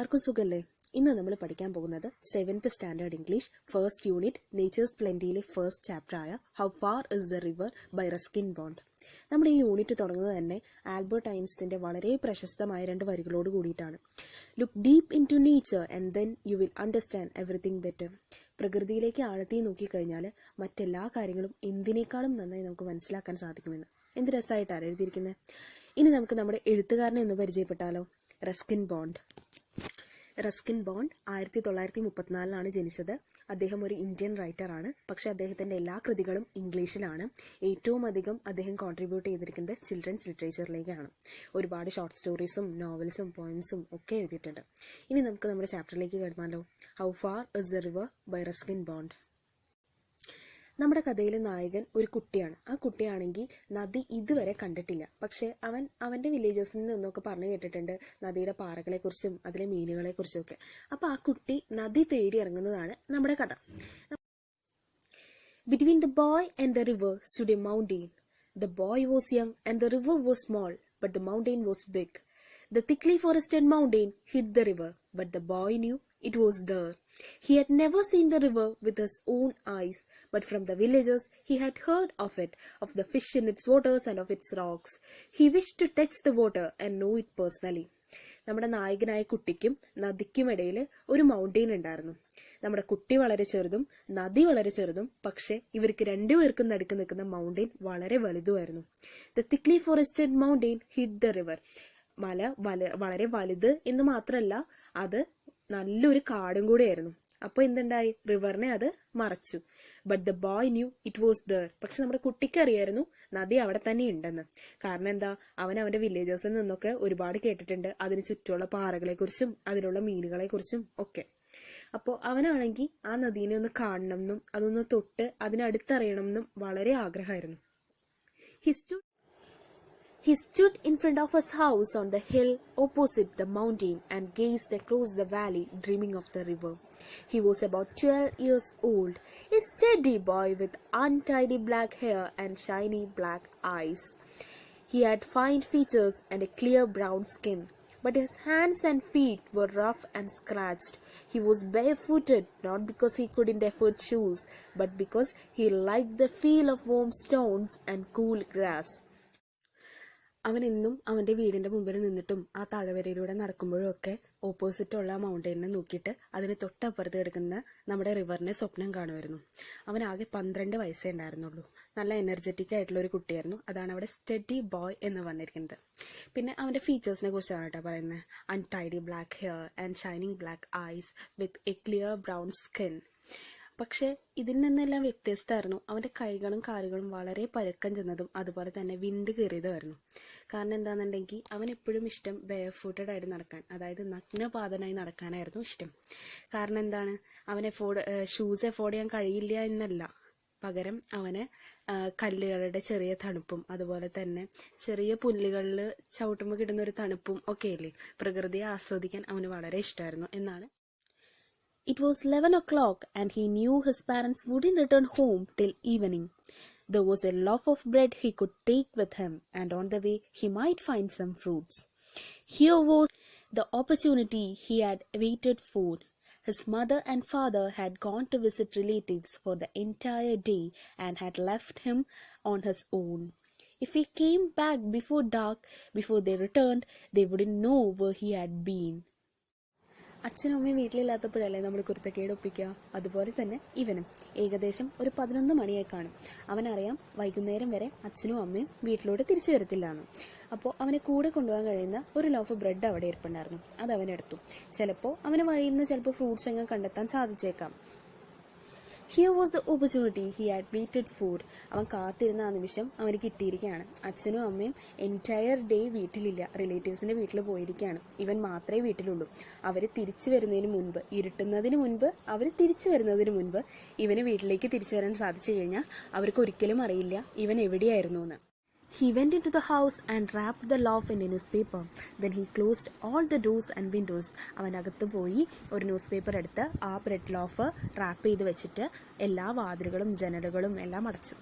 എല്ലാവർക്കും സുഖല്ലേ? ഇന്ന് നമ്മൾ പഠിക്കാൻ പോകുന്നത് 7th standard English first unit nature's പ്ലെന്റിയിലെ ഫസ്റ്റ് ചാപ്റ്റർ ആയ how far is the river by Ruskin Bond. നമ്മുടെ ഈ യൂണിറ്റ് തുടങ്ങുന്നത് തന്നെ ആൽബർട്ട് ഐൻസ്റ്റീന്റെ വളരെ പ്രശസ്തമായ 2 വരികളോട് കൂടിയിട്ടാണ്. Look deep into nature and then you will understand everything better. പ്രകൃതിയിലേക്ക് ആഴത്തിൽ നോക്കിക്കഴിഞ്ഞാൽ മറ്റെല്ലാ കാര്യങ്ങളും എന്തിനേക്കാളും നന്നായി നമുക്ക് മനസ്സിലാക്കാൻ സാധിക്കുമെന്ന്. എന്ത് രസമായിട്ടാണ് എഴുതിയിരിക്കുന്നത്. ഇനി നമുക്ക് നമ്മുടെ എഴുത്തുകാരനെ ഒന്ന് പരിചയപ്പെട്ടാലോ. റസ്കിൻ ബോണ്ട് 1934 ജനിച്ചത്. അദ്ദേഹം ഒരു ഇന്ത്യൻ റൈറ്ററാണ്. പക്ഷെ അദ്ദേഹത്തിന്റെ എല്ലാ കൃതികളും ഇംഗ്ലീഷിലാണ്. ഏറ്റവും അധികം അദ്ദേഹം കോൺട്രിബ്യൂട്ട് ചെയ്തിരിക്കുന്നത് ചിൽഡ്രൻസ് ലിറ്ററേച്ചറിലേക്കാണ്. ഒരുപാട് ഷോർട്ട് സ്റ്റോറീസും നോവൽസും പോയംസും ഒക്കെ എഴുതിയിട്ടുണ്ട്. ഇനി നമുക്ക് നമ്മുടെ ചാപ്റ്ററിലേക്ക് കടന്നാലോ. How far is the river by Ruskin Bond. നമ്മുടെ കഥയിലെ നായകൻ ഒരു കുട്ടിയാണ്. ആ കുട്ടിയാണെങ്കിൽ നദി ഇതുവരെ കണ്ടിട്ടില്ല. പക്ഷെ അവന്റെ വില്ലേജേഴ്സിൽ നിന്നൊക്കെ പറഞ്ഞു കേട്ടിട്ടുണ്ട് നദിയുടെ പാറകളെ കുറിച്ചും അതിലെ മീനുകളെ കുറിച്ചും ഒക്കെ. അപ്പൊ ആ കുട്ടി നദി തേടി ഇറങ്ങുന്നതാണ് നമ്മുടെ കഥ. Between the boy and the river stood a mountain. The boy was young and the river was small, but the mountain was big. The thickly forested mountain hid the river, but the boy knew it was there. He had never seen the river with his own eyes, but from the villagers he had heard of it, of the fish in its waters and of its rocks. He wished to touch the water and know it personally. നമ്മുടെ നായകനായ കുട്ടിക്കും നദിക്കുമിടയിൽ ഒരു mountain ഉണ്ടായിരുന്നു. നമ്മുടെ കുട്ടി വളരെ ചെറുതും നദി വളരെ ചെറുതും. പക്ഷെ ഇവർക്ക് രണ്ടുപേർക്കും നടുക്ക് നിൽക്കുന്ന മൗണ്ടെയിൻ വളരെ വലുതുമായിരുന്നു. The thickly forested mountain hid the river. മല വളരെ വലുത് എന്ന് മാത്രമല്ല, അത് നല്ലൊരു കാടും കൂടെയായിരുന്നു. അപ്പൊ എന്തുണ്ടായി? റിവറിനെ അത് മറച്ചു. But the boy new it was there. പക്ഷെ നമ്മുടെ കുട്ടിക്ക് അറിയായിരുന്നു നദി അവിടെ തന്നെ ഉണ്ടെന്ന്. കാരണം എന്താ? അവന്റെ വില്ലേജേഴ്സിൽ നിന്നൊക്കെ ഒരുപാട് കേട്ടിട്ടുണ്ട് അതിന് ചുറ്റുമുള്ള പാറകളെ കുറിച്ചും അതിലുള്ള മീനുകളെ കുറിച്ചും ഒക്കെ. അപ്പോൾ അവനാണെങ്കിൽ ആ നദീനെ ഒന്ന് കാണണം എന്നും അതൊന്ന് തൊട്ട് അതിനടുത്തറിയണം എന്നും വളരെ ആഗ്രഹമായിരുന്നു. He stood in front of his house on the hill opposite the mountain and gazed across the valley, dreaming of the river. He was about 12 years old, a steady boy with untidy black hair and shiny black eyes. He had fine features and a clear brown skin, but his hands and feet were rough and scratched. He was barefooted, not because he couldn't afford shoes, but because he liked the feel of warm stones and cool grass. അവൻ എന്നും അവന്റെ വീടിന്റെ മുമ്പിൽ നിന്നിട്ടും ആ താഴ്വരയിലൂടെ നടക്കുമ്പോഴും ഒക്കെ ഓപ്പോസിറ്റുള്ള മൗണ്ടെയിനെ നോക്കിയിട്ട് അതിന് തൊട്ടപ്പുറത്ത് കിടക്കുന്ന നമ്മുടെ റിവറിനെ സ്വപ്നം കാണുമായിരുന്നു. അവൻ ആകെ 12 വയസ്സേ ഉണ്ടായിരുന്നുള്ളൂ. നല്ല എനർജറ്റിക് ആയിട്ടുള്ള ഒരു കുട്ടിയായിരുന്നു. അതാണ് അവിടെ സ്റ്റഡി ബോയ് എന്ന് പറഞ്ഞിരിക്കുന്നത്. പിന്നെ അവന്റെ ഫീച്ചേഴ്സിനെ കുറിച്ചാണ് കേട്ടോ പറയുന്നത്. Untidy black hair and shining black ice with a clear brown skin. പക്ഷെ ഇതിൽ നിന്നെല്ലാം വ്യത്യസ്തമായിരുന്നു അവന്റെ കൈകളും കാലുകളും വളരെ പരക്കം ചെന്നതും അതുപോലെ തന്നെ വിണ്ട് കയറിയതുമായിരുന്നു. കാരണം എന്താണെന്നുണ്ടെങ്കിൽ അവൻ എപ്പോഴും ഇഷ്ടം ബെയർഫൂട്ടഡ് ആയിട്ട് നടക്കാൻ, അതായത് നഗ്നപാതനായി നടക്കാനായിരുന്നു ഇഷ്ടം. കാരണം എന്താണ്? അവനെ ഷൂസ് എഫോർഡ് ചെയ്യാൻ കഴിയില്ല എന്നല്ല, പകരം അവന് കല്ലുകളുടെ ചെറിയ തണുപ്പും അതുപോലെ തന്നെ ചെറിയ പുല്ലുകളിൽ ചവിട്ടുമ്പോൾ കിട്ടുന്ന ഒരു തണുപ്പും ഒക്കെയില്ലേ, പ്രകൃതിയെ ആസ്വദിക്കാൻ അവന് വളരെ ഇഷ്ടമായിരുന്നു എന്നാണ്. It was 11 o'clock and he knew his parents wouldn't return home till evening. There was a loaf of bread he could take with him, and on the way he might find some fruits. Here was the opportunity he had waited for. His mother and father had gone to visit relatives for the entire day and had left him on his own. If he came back before dark, before they returned, they wouldn't know where he had been. അച്ഛനും അമ്മയും വീട്ടിലില്ലാത്തപ്പോഴല്ലേ നമ്മൾ കുരുത്തക്കേട് ഒപ്പിക്കുക. അതുപോലെ തന്നെ ഇവനും ഏകദേശം ഒരു 11 മണിയായി കാണും. അവനറിയാം വൈകുന്നേരം വരെ അച്ഛനും അമ്മയും വീട്ടിലോട്ട് തിരിച്ചു വരത്തില്ല എന്ന്. അപ്പോൾ അവനെ കൂടെ കൊണ്ടുപോകാൻ കഴിയുന്ന ഒരു ലോഫ് ബ്രെഡ് അവിടെ ഇരിപ്പുണ്ടായിരുന്നു. അത് അവനെടുത്തു. ചിലപ്പോൾ അവന് വഴിയിൽ നിന്ന് ചിലപ്പോൾ ഫ്രൂട്ട്സ് എങ്ങനെ കണ്ടെത്താൻ സാധിച്ചേക്കാം. Here was the opportunity he had waited for. അവൻ കാത്തിരുന്ന ആ നിമിഷം അവന് കിട്ടിയിരിക്കുകയാണ്. അച്ഛനും അമ്മയും എൻറ്റയർ ഡേ വീട്ടിലില്ല, റിലേറ്റീവ്സിന്റെ വീട്ടിൽ പോയിരിക്കുകയാണ്. ഇവൻ മാത്രമേ വീട്ടിലുള്ളൂ. അവര് തിരിച്ചു വരുന്നതിന് മുൻപ്, ഇരുട്ടുന്നതിന് മുൻപ്, അവർ തിരിച്ചു വരുന്നതിന് മുൻപ് ഇവന് വീട്ടിലേക്ക് തിരിച്ചു വരാൻ സാധിച്ചു കഴിഞ്ഞാൽ അവർക്ക് ഒരിക്കലും അറിയില്ല ഇവൻ എവിടെയായിരുന്നു എന്ന്. He went into the house and wrapped the loaf in a newspaper. Then he closed all the doors and windows. അവൻ അകത്ത് പോയി ഒരു ന്യൂസ് പേപ്പർ എടുത്ത് ആ ബ്രെഡ് ലോഫ് റാപ്പ് ചെയ്ത് വെച്ചിട്ട് എല്ലാ വാതിലുകളും ജനലുകളും എല്ലാം അടച്ചു.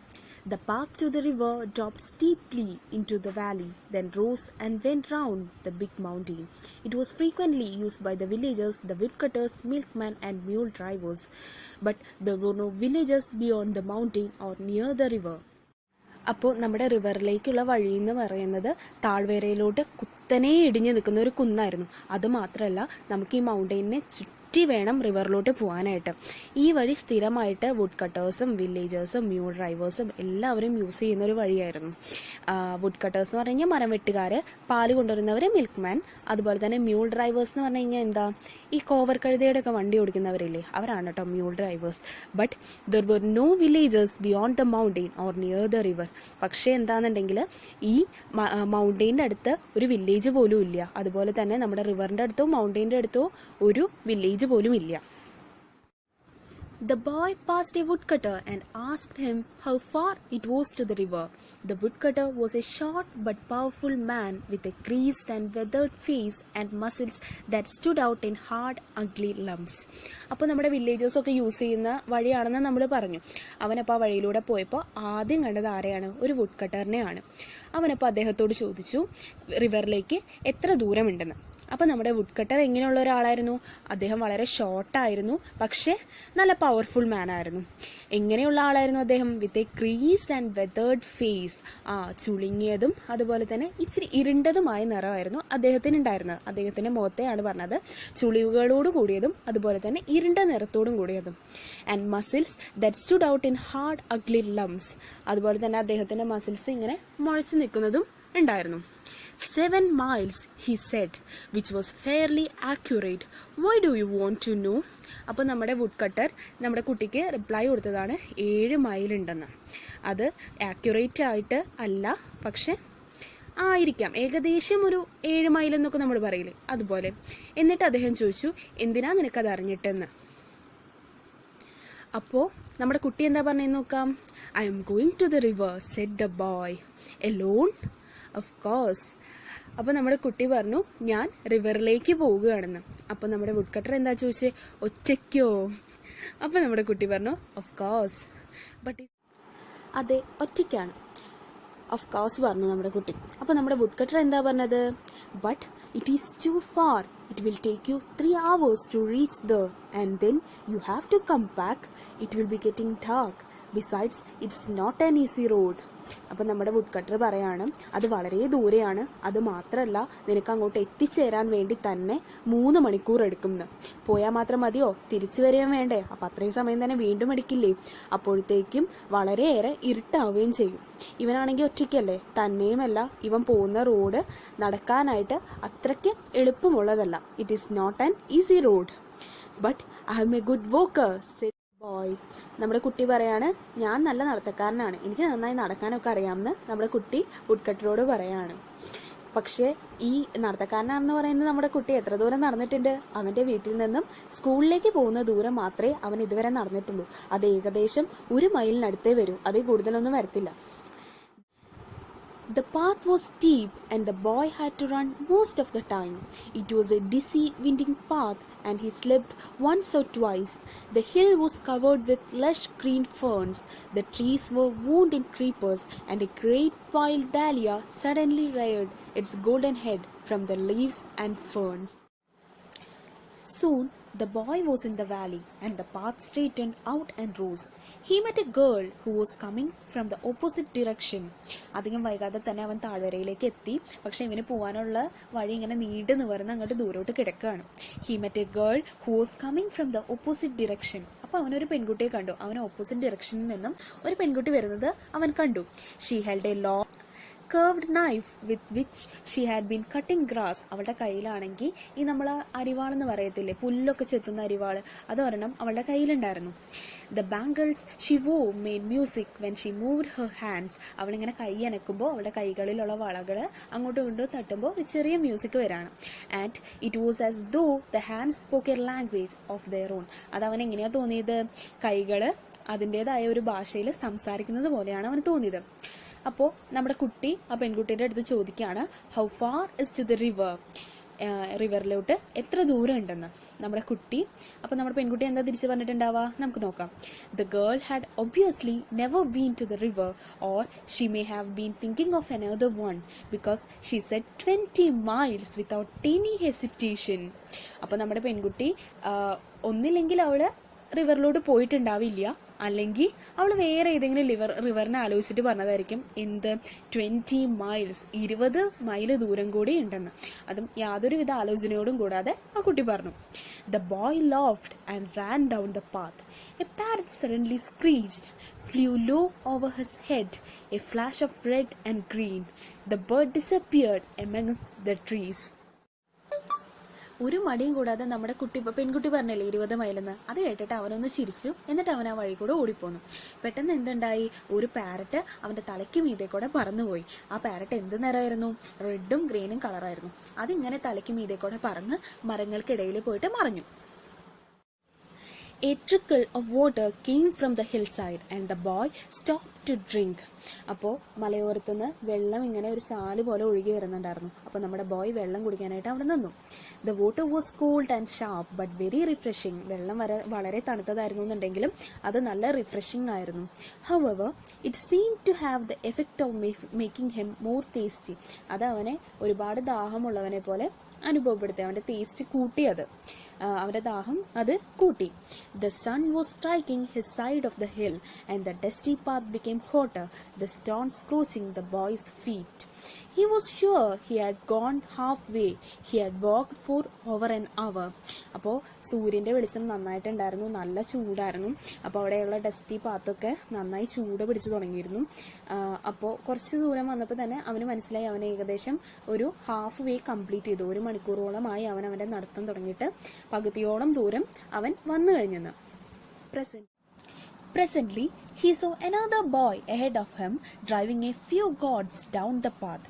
The path to the river dropped steeply into the valley, then rose and went round the big mountain. It was frequently used by the villagers, the woodcutters, milkmen, and mule drivers, but there were no villages beyond the mountain or near the river. അപ്പോൾ നമ്മുടെ റിവറിലേക്കുള്ള വഴി എന്ന് പറയുന്നത് താഴ്വരയിലോട്ട് കുത്തനെ ഇടിഞ്ഞു നിൽക്കുന്ന ഒരു കുന്നായിരുന്നു. അതുമാത്രമല്ല, നമുക്ക് ഈ മൗണ്ടെയിനെ ചുറ്റി വേണം റിവറിലോട്ട് പോകാനായിട്ട്. ഈ വഴി സ്ഥിരമായിട്ട് വുഡ് കട്ടേഴ്സും വില്ലേജേഴ്സും മ്യൂൾ ഡ്രൈവേഴ്സും എല്ലാവരും യൂസ് ചെയ്യുന്ന ഒരു വഴിയായിരുന്നു. വുഡ് കട്ടേഴ്സ് എന്ന് പറഞ്ഞു കഴിഞ്ഞാൽ മരം വെട്ടുകാർ, പാല് കൊണ്ടുവരുന്നവർ മിൽക്ക്മാൻ, അതുപോലെ തന്നെ മ്യൂൾ ഡ്രൈവേഴ്സ് എന്ന് പറഞ്ഞു കഴിഞ്ഞാൽ എന്താ, ഈ കോവർ കഴുതയുടെ ഒക്കെ വണ്ടി ഓടിക്കുന്നവരില്ലേ, അവരാണ് കേട്ടോ mule drivers. But there were no villagers beyond the mountain or near the river. പക്ഷേ എന്താണെന്നുണ്ടെങ്കിൽ ഈ മൗണ്ടെയിൻ്റെ അടുത്ത് ഒരു വില്ലേജ് പോലും ഇല്ല. അതുപോലെ തന്നെ നമ്മുടെ റിവറിൻ്റെ അടുത്തോ മൗണ്ടെയിൻ്റെ അടുത്തോ ഒരു വില്ലേജ് പോലും ഇല്ല. The boy passed a woodcutter and asked him how far it was to the river. The woodcutter was a short but powerful man with a creased and weathered face and muscles that stood out in hard, ugly lumps. അപ്പോൾ നമ്മുടെ വില്ലേജേഴ്സൊക്കെ use ചെയ്യുന്ന വഴിയാണെന്ന് നമ്മൾ പറഞ്ഞു. അവനപ്പോൾ ആ വഴിയിലൂടെ പോയപ്പോൾ ആദ്യം കണ്ടത് ആരെയാണ്? ഒരു വുഡ്കട്ടറിനെയാണ്. അവനപ്പോൾ അദ്ദേഹത്തോട് ചോദിച്ചു റിവറിലേക്ക് എത്ര ദൂരമുണ്ടെന്ന്. അപ്പം നമ്മുടെ വുഡ് കട്ടർ എങ്ങനെയുള്ള ഒരാളായിരുന്നു? അദ്ദേഹം വളരെ ഷോർട്ടായിരുന്നു, പക്ഷേ നല്ല പവർഫുൾ മാൻ ആയിരുന്നു. എങ്ങനെയുള്ള ആളായിരുന്നു അദ്ദേഹം? With a creased and weathered face. ചുളുങ്ങിയതും അതുപോലെ തന്നെ ഇച്ചിരി ഇരുണ്ടതുമായ നിറമായിരുന്നു അദ്ദേഹത്തിന് ഉണ്ടായിരുന്നത്. അദ്ദേഹത്തിൻ്റെ മുഖത്തെയാണ് പറഞ്ഞത്. ചുളിവുകളോട് കൂടിയതും അതുപോലെ തന്നെ ഇരുണ്ട നിറത്തോടും കൂടിയതും. And muscles that stood out in hard ugly lumps. അതുപോലെ തന്നെ അദ്ദേഹത്തിൻ്റെ മസിൽസ് ഇങ്ങനെ മുഴച്ചു നിൽക്കുന്നതും ഉണ്ടായിരുന്നു. 7 miles, he said, which was fairly accurate. Why do you want to know? അപ്പോൾ നമ്മുടെ വുഡ് കട്ടർ നമ്മുടെ കുട്ടിക്ക് റിപ്ലൈ കൊടുത്തതാണ് 7 മൈൽ ഉണ്ടെന്ന്. അത് ആക്യുറേറ്റ് ആയിട്ട് അല്ല, പക്ഷെ ആയിരിക്കാം, ഏകദേശം ഒരു 7 മൈൽ എന്നൊക്കെ നമ്മൾ പറയില്ലേ, അതുപോലെ. എന്നിട്ട് അദ്ദേഹം ചോദിച്ചു, എന്തിനാ നിനക്കത് അറിഞ്ഞിട്ടെന്ന്. അപ്പോൾ നമ്മുടെ കുട്ടി എന്താ പറഞ്ഞതെന്ന് നോക്കാം. I am going to the river, said the boy. Alone? Of course. അപ്പോൾ നമ്മുടെ കുട്ടി പറഞ്ഞു, ഞാൻ റിവറിലേക്ക് പോവുകയാണെന്ന്. അപ്പോൾ നമ്മുടെ വുഡ് കട്ടർ എന്താ ചോദിച്ചേ, ഒറ്റയ്ക്കോ? അപ്പോൾ നമ്മുടെ കുട്ടി പറഞ്ഞു, ഓഫ് കോഴ്സ്. ബട്ട് അതെ, ഒറ്റയ്ക്കാണ്. ഓഫ് കോഴ്സ് പറഞ്ഞു നമ്മുടെ കുട്ടി. അപ്പോൾ നമ്മുടെ വുഡ് കട്ടർ എന്താ പറഞ്ഞത്? But it is to far. It will take you 3 hours to reach there and then you have to come back. It will be getting dark. Besides, it's not an easy road. അപ്പം നമ്മുടെ would cutter പറയാണ്, അത് വളരെ ദൂരെയാണ്. അത് മാത്രമല്ല, നിനക്ക് അങ്ങോട്ട് എത്തിച്ചേരാൻ വേണ്ടി തന്നെ 3 മണിക്കൂർ എടുക്കുന്നു. പോയാൽ മാത്രം മതിയോ? തിരിച്ചു വരികയും വേണ്ടേ? അപ്പം അത്രയും സമയം തന്നെ വീണ്ടും എടുക്കില്ലേ? അപ്പോഴത്തേക്കും വളരെയേറെ ഇരുട്ടാവുകയും ചെയ്യും. ഇവനാണെങ്കിൽ ഒറ്റയ്ക്കല്ലേ, തന്നെയുമല്ല ഇവൻ പോകുന്ന റോഡ് നടക്കാനായിട്ട് അത്രയ്ക്ക് എളുപ്പമുള്ളതല്ല. It is not an easy road. But I am a good walker, boy. നമ്മുടെ കുട്ടി പറയാണ്, ഞാൻ നല്ല നടത്തക്കാരനാണ്, എനിക്ക് നന്നായി നടക്കാനൊക്കെ അറിയാമെന്ന് നമ്മുടെ കുട്ടി വുഡ് കട്ടറോട് പറയാണ്. പക്ഷേ ഈ നടത്തക്കാരനാണെന്ന് പറയുന്നത് നമ്മുടെ കുട്ടി എത്ര ദൂരം നടന്നിട്ടുണ്ട്? അവൻ്റെ വീട്ടിൽ നിന്നും സ്കൂളിലേക്ക് പോകുന്ന ദൂരം മാത്രമേ അവൻ ഇതുവരെ നടന്നിട്ടുള്ളൂ. അത് ഏകദേശം 1 മൈലിനടുത്തേ വരൂ, അതിൽ കൂടുതലൊന്നും വരത്തില്ല. The path was steep and the boy had to run most of the time. It was a dizzy, winding path and he slipped once or twice. The hill was covered with lush green ferns. The trees were wound in creepers and a great wild dahlia suddenly reared its golden head from the leaves and ferns. Soon the boy was in the valley and the path straightened out and rose. He met a girl who was coming from the opposite direction. അധികം വൈകാതെ തന്നെ അവൻ താഴ്വരയിലേക്ക് എത്തി. പക്ഷെ ഇവന് പോകാനുള്ള വഴി ഇങ്ങനെ നീണ്ടു നിവർന്ന് അങ്ങോട്ട് ദൂരോട്ട് കിടക്കുകയാണ്. He met a girl who was coming from the opposite direction. അപ്പോൾ അവനൊരു പെൺകുട്ടിയെ കണ്ടു. അവൻ ഓപ്പോസിറ്റ് ഡയറക്ഷനിൽ നിന്നും ഒരു പെൺകുട്ടി വരുന്നത് അവൻ കണ്ടു. She held a long curved knife with which she had been cutting grass. അവളുടെ കയ്യിലാണെങ്കിൽ ഈ നമ്മൾ അരിവാളെന്ന് പറയത്തില്ലേ, പുല്ലൊക്കെ ചെത്തുന്ന അരിവാൾ, അതൊരെണ്ണം അവളുടെ കയ്യിലുണ്ടായിരുന്നു. The bangles she wore made music when she moved her hands. അവളിങ്ങനെ കൈ അനക്കുമ്പോൾ അവളുടെ കൈകളിലുള്ള വളകൾ അങ്ങോട്ടും ഇങ്ങോട്ടും തട്ടുമ്പോൾ ഒരു ചെറിയ മ്യൂസിക് വരാണ്. And it was as though the hands spoke a language of their own. അത് അവൻ എങ്ങനെയാണ് തോന്നിയത്? കൈകൾ അതിൻ്റെതായ ഒരു ഭാഷയിൽ സംസാരിക്കുന്നത് പോലെയാണ് അവന് തോന്നിയത്. അപ്പോൾ നമ്മുടെ കുട്ടി ആ പെൺകുട്ടിയുടെ അടുത്ത് ചോദിക്കുകയാണ്, how far is to the river? റിവറിലോട്ട് എത്ര ദൂരം ഉണ്ടെന്ന് നമ്മുടെ കുട്ടി. അപ്പം നമ്മുടെ പെൺകുട്ടി എന്താ തിരിച്ച് പറഞ്ഞിട്ടുണ്ടാവുക, നമുക്ക് നോക്കാം. The girl had obviously never been to the river, or she may have been thinking of another one, because she said 20 miles without any hesitation. അപ്പം നമ്മുടെ പെൺകുട്ടി ഒന്നില്ലെങ്കിൽ അവള് റിവറിലോട്ട് പോയിട്ടുണ്ടാവില്ല, അല്ലെങ്കിൽ അവൾ വേറെ ഏതെങ്കിലും റിവറിനെ ആലോചിച്ചിട്ട് പറഞ്ഞതായിരിക്കും എന്ത് 20 miles 20 മൈല് ദൂരം കൂടി ഉണ്ടെന്ന്. അതും യാതൊരുവിധ ആലോചനയോടും കൂടാതെ ആ കുട്ടി പറഞ്ഞു. The boy laughed and ran down the path. A parrot suddenly screeched, flew low over his head, a flash of red and green. The bird disappeared amongst the trees. ഒരു മടിയും കൂടാതെ നമ്മുടെ പെൺകുട്ടി പറഞ്ഞല്ലേ 20 മൈലെന്ന്, അത് കേട്ടിട്ട് അവനൊന്ന് ചിരിച്ചു. എന്നിട്ട് അവൻ ആ വഴി കൂടെ ഓടിപ്പോന്നു. പെട്ടെന്ന് എന്തുണ്ടായി, ഒരു പാരറ്റ് അവന്റെ തലയ്ക്ക് മീതെ കൂടെ പറന്നുപോയി. ആ പാരറ്റ് എന്ത് നിറമായിരുന്നു, റെഡും ഗ്രീനും കളറായിരുന്നു. അതിങ്ങനെ തലയ്ക്ക് മീതെ കൂടെ പറന്ന് മരങ്ങൾക്കിടയിൽ പോയിട്ട് മറഞ്ഞു. A trickle of water came from the hillside and the boy stopped to drink. അപ്പോൾ മലയോരത്തുനിന്ന് വെള്ളം ഇങ്ങനെ ഒരു ചാല് പോലെ ഒഴുകി വരുന്നുണ്ടായിരുന്നു. അപ്പോൾ നമ്മുടെ ബോയ് വെള്ളം കുടിക്കാനായിട്ട് അവിടെ നിന്നു. The water was cold and sharp but very refreshing. വെള്ളം വളരെ തണുത്തതായിരുന്നു എന്നുണ്ടെങ്കിലും അത് നല്ല റിഫ്രഷിംഗ് ആയിരുന്നു. However, it seemed to have the effect of making him more thirsty. അത് അവനെ ഒരുപാട് ദാഹമുള്ളവനെ പോലെ അനുഭവപ്പെടുത്തി. അവന്റെ ടേസ്റ്റ് കൂട്ടിയത്, അവന്റെ ദാഹം അത് കൂട്ടി. The sun was striking his side of the hill and the dusty path became hotter, the stones scorching the boy's feet. He was sure he had gone halfway. He had walked for over an hour. അപ്പോൾ സൂര്യന്റെ വെളിച്ചം നന്നായിട്ടുണ്ടായിരുന്നു, നല്ല ചൂടായിരുന്നു. അപ്പോൾ അവിടെയുള്ള dusty പാത്തൊക്കെ നന്നായി ചൂട് പിടിച്ചു തുടങ്ങിയിരുന്നു. അപ്പോൾ കുറച്ച് ദൂരം വന്നപ്പോൾ തന്നെ അവന് മനസ്സിലായി അവൻ ഏകദേശം ഒരു ഹാഫ് വേ കംപ്ലീറ്റ് ചെയ്തു. 1 മണിക്കൂറോളമായി അവൻ അവന്റെ നടത്തം തുടങ്ങിയിട്ട് പകുതിയോളം ദൂരം അവൻ വന്നു കഴിഞ്ഞെന്ന്. Presently, he saw another boy ahead of him driving a few gourds down the path.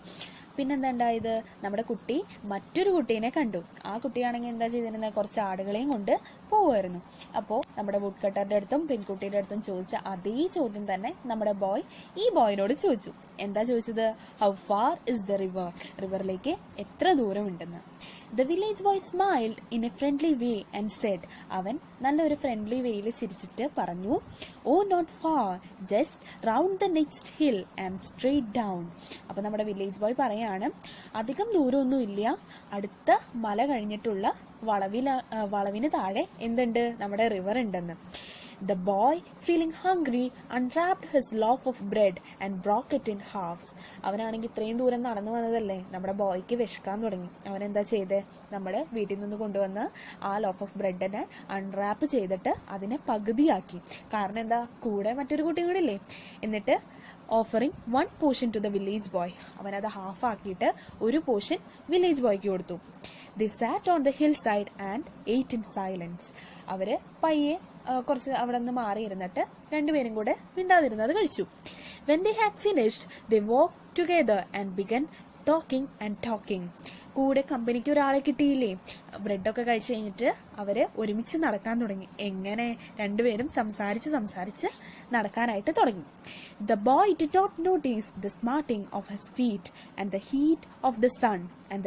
പിന്നെന്താ ഉണ്ടായത്, നമ്മുടെ കുട്ടി മറ്റൊരു കുട്ടീനെ കണ്ടു. ആ കുട്ടിയാണെങ്കിൽ എന്താ ചെയ്തിരുന്നത്, കുറച്ച് ആടുകളെയും കൊണ്ട് പോവുമായിരുന്നു. അപ്പോൾ നമ്മുടെ വുഡ് കട്ടറിന്റെ അടുത്തും പെൺകുട്ടിയുടെ അടുത്തും ചോദിച്ച അതേ ചോദ്യം തന്നെ നമ്മുടെ ബോയ് ഈ ബോയിനോട് ചോദിച്ചു. എന്താ ചോദിച്ചത്, how far is the river, റിവറിലേക്ക് എത്ര ദൂരമുണ്ടെന്ന്. The village boy smiled in a friendly way and said, അവൻ നല്ലൊരു ഫ്രണ്ട്ലി വേയിൽ ചിരിച്ചിട്ട് പറഞ്ഞു, oh not far, just round the next hill and straight down. അപ്പൊ നമ്മുടെ വില്ലേജ് ബോയ് പറയാണ്, അധികം ദൂരമൊന്നും ഇല്ല, അടുത്ത മല കഴിഞ്ഞിട്ടുള്ള വളവിന് താഴെ എന്തുണ്ട്, നമ്മുടെ റിവർ ഉണ്ടെന്ന്. The boy, feeling hungry, unwrapped his loaf of bread and broke it in halves. അവനാണെങ്കിൽ ഇത്രയും ദൂരം നടന്നു വന്നതല്ലേ, നമ്മുടെ ബോയ്ക്ക് വിശക്കാൻ തുടങ്ങി. അവൻ എന്താ ചെയ്തേ, നമ്മുടെ വീട്ടിൽ നിന്ന് കൊണ്ടുവന്ന് ആ ലോഫ് ഓഫ് ബ്രെഡിനെ അൺറാപ്പ് ചെയ്തിട്ട് അതിനെ പകുതിയാക്കി. കാരണം എന്താ, കൂടെ മറ്റൊരു കുട്ടി കൂടെ ഇല്ലേ. എന്നിട്ട് offering 1 portion to the village boy, അവനത് ഹാഫ് ആക്കിയിട്ട് ഒരു പോർഷൻ വില്ലേജ് ബോയ്ക്ക് കൊടുത്തു. They sat on the hillside and ate in silence. അവര് പയ്യെ കുറച്ച് അവിടെ നിന്ന് മാറിയിരുന്നിട്ട് രണ്ടുപേരും കൂടെ മിണ്ടാതിരുന്നത് കഴിച്ചു. When they had finished, they walked together and began talking and talking. കൂടെ കമ്പനിക്ക് ഒരാളെ കിട്ടിയില്ലേ, ബ്രെഡൊക്കെ കഴിച്ചു കഴിഞ്ഞിട്ട് അവര് ഒരുമിച്ച് നടക്കാൻ തുടങ്ങി. എങ്ങനെ, രണ്ടുപേരും സംസാരിച്ച് നടക്കാനായിട്ട് തുടങ്ങി. The boy did not notice the smarting of his feet and the heat of the sun and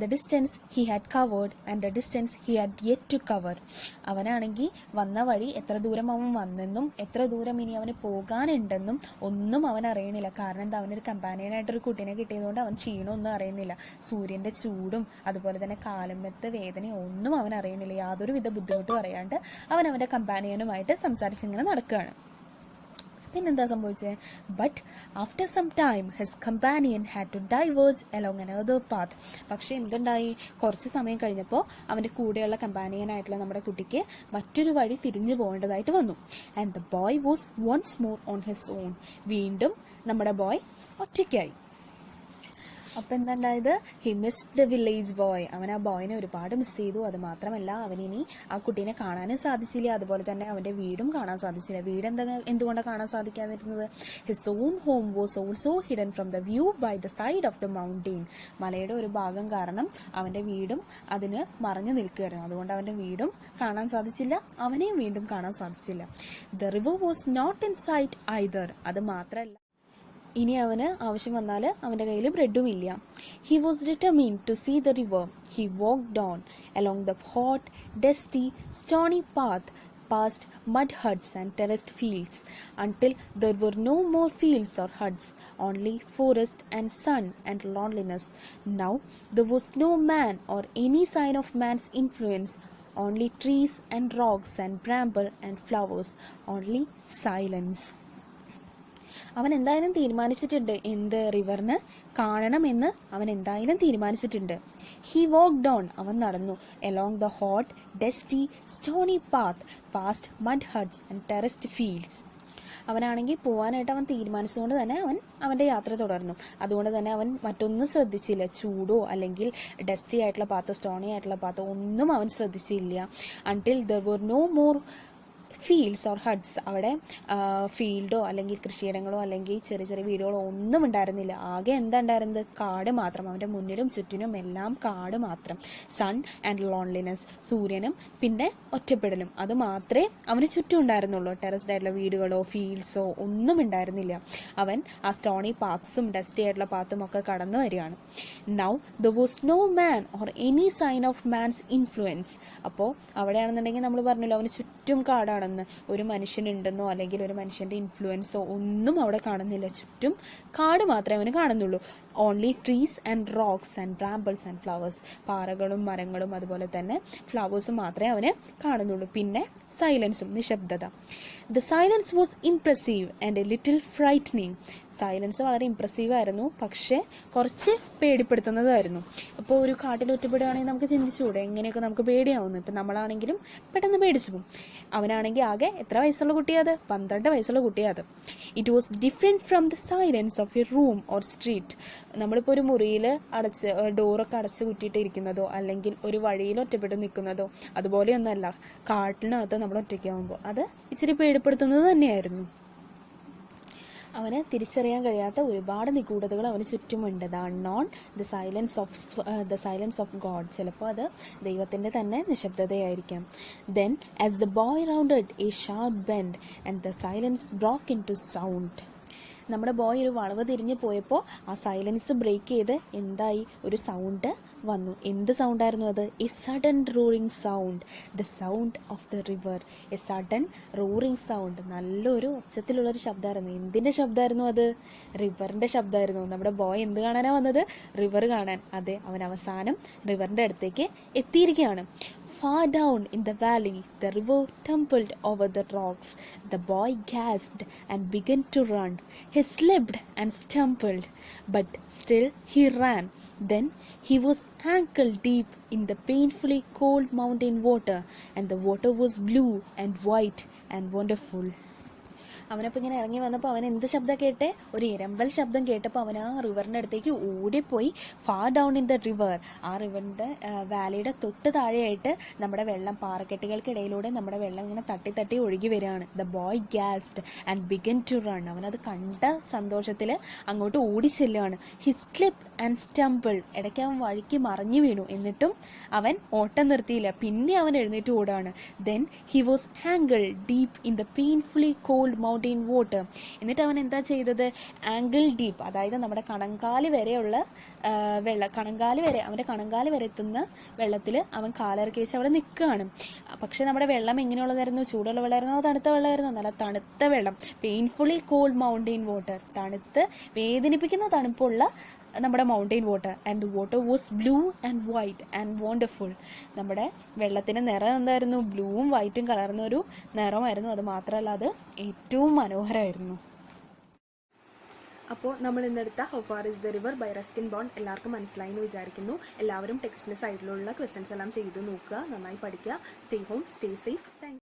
the distance he had covered and the distance he had yet to cover. അവനാണെങ്കിൽ വന്ന വഴി എത്ര ദൂരം അവൻ വന്നെന്നും എത്ര ദൂരം ഇനി അവന് പോകാനുണ്ടെന്നും ഒന്നും അവൻ അറിയണില്ല. കാരണം എന്താ, അവനൊരു കമ്പാനിയനായിട്ടൊരു കുട്ടീനെ കിട്ടിയതുകൊണ്ട് അവൻ ക്ഷീണമൊന്നും അറിയുന്നില്ല. സൂര്യന്റെ ചൂടും അതുപോലെ തന്നെ കാലമത്തെ വേദനയും ഒന്നും അവൻ അറിയണില്ല. യാതൊരു വിധ ബുദ്ധിമുട്ടും അറിയാണ്ട് അവൻ അവന്റെ കമ്പാനിയനുമായിട്ട് സംസാരിച്ചിങ്ങനെ നടക്കുകയാണ്. പിന്നെന്താ സംഭവിച്ചത്, but after some time his companion had to diverge along another path. പക്ഷെ എന്തുണ്ടായി, കുറച്ച് സമയം കഴിഞ്ഞപ്പോൾ അവന്റെ കൂടെയുള്ള കമ്പാനിയനായിട്ടുള്ള നമ്മുടെ കുട്ടിക്ക് മറ്റൊരു വഴി തിരിഞ്ഞു പോകേണ്ടതായിട്ട് വന്നു. And the boy was once more on his own. വീണ്ടും നമ്മുടെ ബോയ് ഒറ്റയ്ക്കായി. അപ്പൊ എന്താണ്ടായത്, he missed the village boy. അവൻ ആ ബോയിനെ ഒരുപാട് മിസ് ചെയ്തു. അത് മാത്രമല്ല, അവനിനി ആ കുട്ടീനെ കാണാനും സാധിച്ചില്ല, അതുപോലെ തന്നെ അവന്റെ വീടും കാണാൻ സാധിച്ചില്ല. വീട് എന്തുകൊണ്ടാണ് കാണാൻ സാധിക്കാതിരുന്നത്, his own home was also hidden from the view by the side of the mountain. മലയുടെ ഒരു ഭാഗം കാരണം അവന്റെ വീടും അതിന് മറഞ്ഞു നിൽക്കുകയായിരുന്നു. അതുകൊണ്ട് അവന്റെ വീടും കാണാൻ സാധിച്ചില്ല, അവനെയും വീണ്ടും കാണാൻ സാധിച്ചില്ല. The river was not in sight either. അത് മാത്രമല്ല, ഇനി അവന് ആവശ്യം വന്നാൽ അവൻ്റെ കയ്യിൽ ബ്രെഡും ഇല്ല. He was determined to see the river. He walked on along the hot, dusty, stony path past mud huts and terraced fields until there were no more fields or huts, only forest and sun and loneliness. Now there was no man or any sign of man's influence, only trees and rocks and bramble and flowers, only silence. അവൻ എന്തായാലും തീരുമാനിച്ചിട്ടുണ്ട് എന്ത് റിവറിന് കാണണമെന്ന് അവൻ എന്തായാലും തീരുമാനിച്ചിട്ടുണ്ട്. He walked on, അവൻ നടന്നു, along the hot dusty Stony path past mud huts and terraced fields. അവനാണെങ്കിൽ പോകാനായിട്ട് അവൻ തീരുമാനിച്ചുകൊണ്ട് തന്നെ അവൻ്റെ യാത്ര തുടർന്നു. അതുകൊണ്ട് തന്നെ അവൻ മറ്റൊന്നും ശ്രദ്ധിച്ചില്ല. ചൂടോ അല്ലെങ്കിൽ ഡസ്റ്റി ആയിട്ടുള്ള പാത്തോ സ്റ്റോണി ആയിട്ടുള്ള പാത്തോ ഒന്നും അവൻ ശ്രദ്ധിച്ചില്ല. Until there were no more fields or huts. അവിടെ ഫീൽഡോ അല്ലെങ്കിൽ കൃഷിയിടങ്ങളോ അല്ലെങ്കിൽ ചെറിയ ചെറിയ വീടുകളോ ഒന്നും ഉണ്ടായിരുന്നില്ല. ആകെ എന്താ ഉണ്ടായിരുന്നത്? കാട് മാത്രം. അവൻ്റെ മുന്നിലും ചുറ്റിനും എല്ലാം കാട് മാത്രം. സൺ ആൻഡ് ലോൺലിനെസ്, സൂര്യനും പിന്നെ ഒറ്റപ്പെടലും, അത് മാത്രമേ അവന് ചുറ്റും ഉണ്ടായിരുന്നുള്ളൂ. ടെറസ്ഡ് ആയിട്ടുള്ള വീടുകളോ ഫീൽഡ്സോ ഒന്നും ഉണ്ടായിരുന്നില്ല. അവൻ ആ സ്റ്റോണി പാത്സും ഡസ്റ്റി ആയിട്ടുള്ള പാത്തും ഒക്കെ കടന്നു വരികയാണ്. Now there was no man or any sign of man's influence. അപ്പോൾ അവിടെയാണെന്നുണ്ടെങ്കിൽ നമ്മൾ പറഞ്ഞല്ലോ അവന് ചുറ്റും കാടാണ്. ഒരു മനുഷ്യനുണ്ടെന്നോ അല്ലെങ്കിൽ ഒരു മനുഷ്യന്റെ ഇൻഫ്ലുവൻസോ ഒന്നും അവിടെ കാണുന്നില്ല. ചുറ്റും കാട് മാത്രമേ അവന് കാണുന്നുള്ളൂ. Only trees and rocks and brambles and flowers, പാറകളും മരങ്ങളും അതുപോലെ തന്നെ ഫ്ലവേഴ്സും മാത്രമേ അവന് കാണുന്നുള്ളൂ. പിന്നെ സൈലൻസും, നിശബ്ദത. The silence was impressive and A little frightening. Silence വളരെ ഇംപ്രസീവ് ആയിരുന്നു, പക്ഷേ കുറച്ച് പേടിപ്പെടുത്തുന്നതായിരുന്നു. അപ്പോൾ ഒരു കാട്ടിൽ ഒറ്റപ്പെടുകയാണെങ്കിൽ നമുക്ക് ചിന്തിച്ചുകൂടെ എങ്ങനെയൊക്കെ നമുക്ക് പേടിയാവുന്നു. ഇപ്പം നമ്മളാണെങ്കിലും പെട്ടെന്ന് പേടിച്ചു പോകും. അവനാണെങ്കിൽ ആകെ എത്ര വയസ്സുള്ള കുട്ടിയത്? 12 വയസ്സുള്ള കുട്ടിയത്. It was different from the silence of a room or street. നമ്മളിപ്പോൾ ഒരു മുറിയിൽ ഡോറൊക്കെ അടച്ച് കുറ്റിയിട്ട് ഇരിക്കുന്നതോ അല്ലെങ്കിൽ ഒരു വഴിയിൽ ഒറ്റപ്പെട്ട് നിൽക്കുന്നതോ അതുപോലെയൊന്നല്ല. കാട്ടിനകത്ത് നമ്മൾ ഒറ്റയ്ക്കാവുമ്പോൾ അത് ഇച്ചിരി പേടിപ്പെടുത്തുന്നത് തന്നെയായിരുന്നു. അവന് തിരിച്ചറിയാൻ കഴിയാത്ത ഒരുപാട് നിഗൂഢതകൾ അവന് ചുറ്റുമുണ്ട്. The unknown, the silence of God. ചിലപ്പോൾ അത് ദൈവത്തിൻ്റെ തന്നെ നിശബ്ദതയായിരിക്കാം. Then as the boy rounded a sharp bend and the silence broke into sound. നമ്മുടെ ബോയ് ഒരു വളവ് തിരിഞ്ഞ് പോയപ്പോൾ ആ സൈലൻസ് ബ്രേക്ക് ചെയ്ത് എന്തായി? ഒരു സൗണ്ട് വന്നു. എന്ത് സൗണ്ടായിരുന്നു അത്? A sudden roaring sound, the sound of the river. A sudden roaring sound, നല്ലൊരു ഉച്ചത്തിലുള്ളൊരു ശബ്ദമായിരുന്നു. എന്തിൻ്റെ ശബ്ദമായിരുന്നു അത്? റിവറിൻ്റെ ശബ്ദമായിരുന്നു. നമ്മുടെ ബോയ് എന്ത് കാണാനാണ് വന്നത്? റിവർ കാണാൻ. അതെ, അവൻ അവസാനം റിവറിൻ്റെ അടുത്തേക്ക് എത്തിയിരിക്കുകയാണ്. Far down in the valley, the river tumbled over the rocks. The boy gasped and began to run. He slipped and stumbled, but still he ran. Then he was ankle deep in the painfully cold mountain water, and the water was blue and white and wonderful. അവനപ്പോൾ ഇങ്ങനെ ഇറങ്ങി വന്നപ്പോൾ അവൻ എന്ത് ശബ്ദം കേട്ടെ? ഒരു ഇരമ്പൽ ശബ്ദം കേട്ടപ്പോൾ അവൻ ആ റിവറിൻ്റെ അടുത്തേക്ക് ഓടിപ്പോയി. Far down in the river, ആ റിവറിൻ്റെ വാലിയുടെ തൊട്ട് താഴെയായിട്ട് നമ്മുടെ വെള്ളം, പാറക്കെട്ടുകൾക്കിടയിലൂടെ നമ്മുടെ വെള്ളം ഇങ്ങനെ തട്ടി തട്ടി ഒഴുകി വരികയാണ്. The boy gasped and began to run. അവനത് കണ്ട സന്തോഷത്തിൽ അങ്ങോട്ട് ഓടിച്ചെല്ലുകയാണ്. He slipped and stumbled. ഇടയ്ക്ക് അവൻ വഴിക്ക് മറിഞ്ഞു വീണു. എന്നിട്ടും അവൻ ഓട്ടം നിർത്തിയില്ല. പിന്നെ അവൻ എഴുന്നേറ്റ് ഓടാണ്. Then he was ankle deep in the painfully cold mountain water. എന്നിട്ട് അവൻ എന്താ ചെയ്തത്? ആങ്കിൾ ഡീപ്പ്, അതായത് നമ്മുടെ കണങ്കാല് വരെയുള്ള അവൻ്റെ കണങ്കാല് വരെ എത്തുന്ന വെള്ളത്തിൽ അവൻ കാലിറക്കി വെച്ച് അവിടെ നിൽക്കുകയാണ്. പക്ഷെ നമ്മുടെ വെള്ളം എങ്ങനെയുള്ളതായിരുന്നു? ചൂടുള്ള വെള്ളമായിരുന്നോ തണുത്ത വെള്ളമായിരുന്നോ? നല്ല തണുത്ത വെള്ളം. പെയിൻഫുള്ളി കോൾഡ് മൗണ്ടെയിൻ വാട്ടർ, തണുത്ത് വേദനിപ്പിക്കുന്ന തണുപ്പുള്ള നമ്മുടെ mountain water. And the water was blue and white and wonderful. നമ്മുടെ വെള്ളത്തിൻ്റെ നിറം എന്തായിരുന്നു? ബ്ലൂവും വൈറ്റും കലർന്ന ഒരു നിറമായിരുന്നു. അത് മാത്രമല്ല അത് ഏറ്റവും മനോഹരമായിരുന്നു. അപ്പോൾ നമ്മൾ ഇന്നെടുത്ത how far is the river by Ruskin Bond എല്ലാവർക്കും മനസ്സിലായി എന്ന് വിചാരിക്കുന്നു. എല്ലാവരും ടെക്സ്റ്റിൻ്റെ സൈഡിലുള്ള ക്വസ്റ്റ്യൻസ് എല്ലാം ചെയ്തു നോക്കുക, നന്നായി പഠിക്കുക. Stay home, stay safe. Thank